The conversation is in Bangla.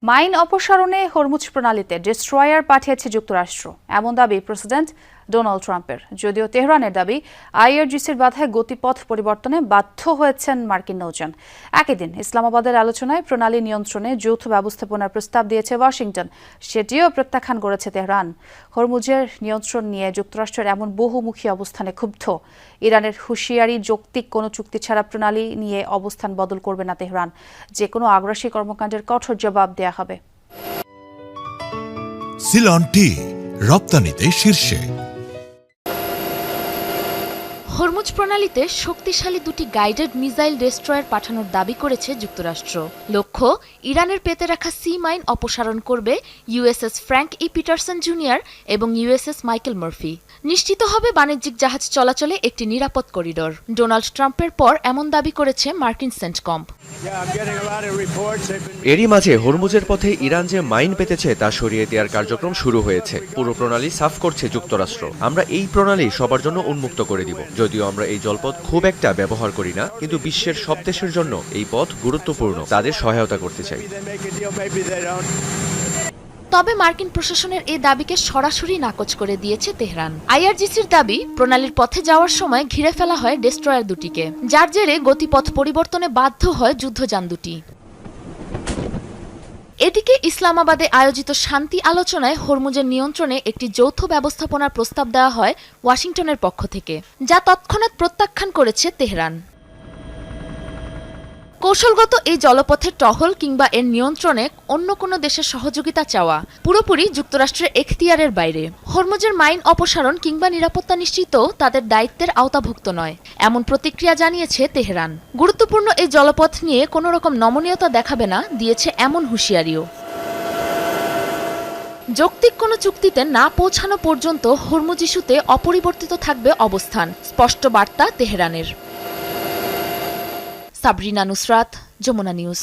মাইন অপসারণে হরমুজ প্রণালীতে ডেস্ট্রয়ার পাঠিয়েছে যুক্তরাষ্ট্র, এমন দাবি প্রেসিডেন্ট ডোনাল্ড ট্রাম্পের। যদিও তেহরানের দাবি আইআরজিসির বাধায় গতিপথ পরিবর্তনে বাধ্য হয়েছেন মার্কিন নৌযান। একই দিন ইসলামাবাদের আলোচনায় প্রণালী নিয়ন্ত্রণে যৌথ ব্যবস্থাপনার প্রস্তাব দিয়েছে ওয়াশিংটন, সেটিও প্রত্যাখ্যান করেছে তেহরান। হরমুজের নিয়ন্ত্রণ নিয়ে যুক্তরাষ্ট্রের এমন বহুমুখী অবস্থানে ক্ষুব্ধ ইরানের হুঁশিয়ারি, যৌক্তিক কোনো চুক্তি ছাড়া প্রণালী নিয়ে অবস্থান বদল করবে না তেহরান। যে কোনো আগ্রাসী কর্মকাণ্ডের কঠোর জবাব দেয়া হবে। সিলন টি রপ্তানিতে শীর্ষে। হরমুজ প্রণালীতে শক্তিশালী দুটি গাইডেড মিসাইল ডেস্ট্রয়ার পাঠানোর দাবি করেছে যুক্তরাষ্ট্র। লক্ষ্য, ইরানের পেতে রাখা সি মাইন অপসারণ করবে ইউএসএস ফ্র্যাঙ্ক ই পিটারসন জুনিয়র এবং ইউএসএস মাইকেল মার্ফি। নিশ্চিত হবে বাণিজ্যিক জাহাজ চলাচলে একটি নিরাপদ করিডোর। ডোনাল্ড ট্রাম্পের পর এমন দাবি করেছে মার্কিন সেন্টকম। এরই মাঝে হরমুজের পথে ইরান যে মাইন পেতেছে তা সরিয়ে দেওয়ার কার্যক্রম শুরু হয়েছে। পুরো প্রণালী সাফ করছে যুক্তরাষ্ট্র। আমরা এই প্রণালী সবার জন্য উন্মুক্ত করে দিব। যদিও আমরা এই জলপথ খুব একটা ব্যবহার করি না, কিন্তু বিশ্বের সব দেশের জন্য এই পথ গুরুত্বপূর্ণ, তাদের সহায়তা করতে চাই। তবে মার্কিন প্রশাসনের এই দাবিকে সরাসরি নাকচ করে দিয়েছে তেহরান। আইআরজিসির দাবি, প্রণালীর পথে যাওয়ার সময় ঘিরে ফেলা হয় ডেস্ট্রয়ার দুটিকে, যার জেরে গতিপথ পরিবর্তনে বাধ্য হয় যুদ্ধযান দুটি। এদিকে ইসলামাবাদে আয়োজিত শান্তি আলোচনায় হরমুজের নিয়ন্ত্রণে একটি যৌথ ব্যবস্থাপনার প্রস্তাব দেওয়া হয় ওয়াশিংটনের পক্ষ থেকে, যা তৎক্ষণাৎ প্রত্যাখ্যান করেছে তেহরান। কৌশলগত এই জলপথের টহল কিংবা এর নিয়ন্ত্রণে অন্য কোনো দেশের সহযোগিতা চাওয়া পুরোপুরি যুক্তরাষ্ট্রের এখতিয়ারের বাইরে। হরমুজের মাইন অপসারণ কিংবা নিরাপত্তা নিশ্চিত তাদের দায়িত্বের আওতাভুক্ত নয়, এমন প্রতিক্রিয়া জানিয়েছে তেহরান। গুরুত্বপূর্ণ এই জলপথ নিয়ে কোনো রকম নমনীয়তা দেখাবে না, দিয়েছে এমন হুঁশিয়ারিও। যৌক্তিক কোনো চুক্তিতে না পৌঁছানো পর্যন্ত হরমুজ ইস্যুতে অপরিবর্তিত থাকবে অবস্থান, স্পষ্ট বার্তা তেহরানের। সাবরিনা নুসরাত, যমুনা নিউজ।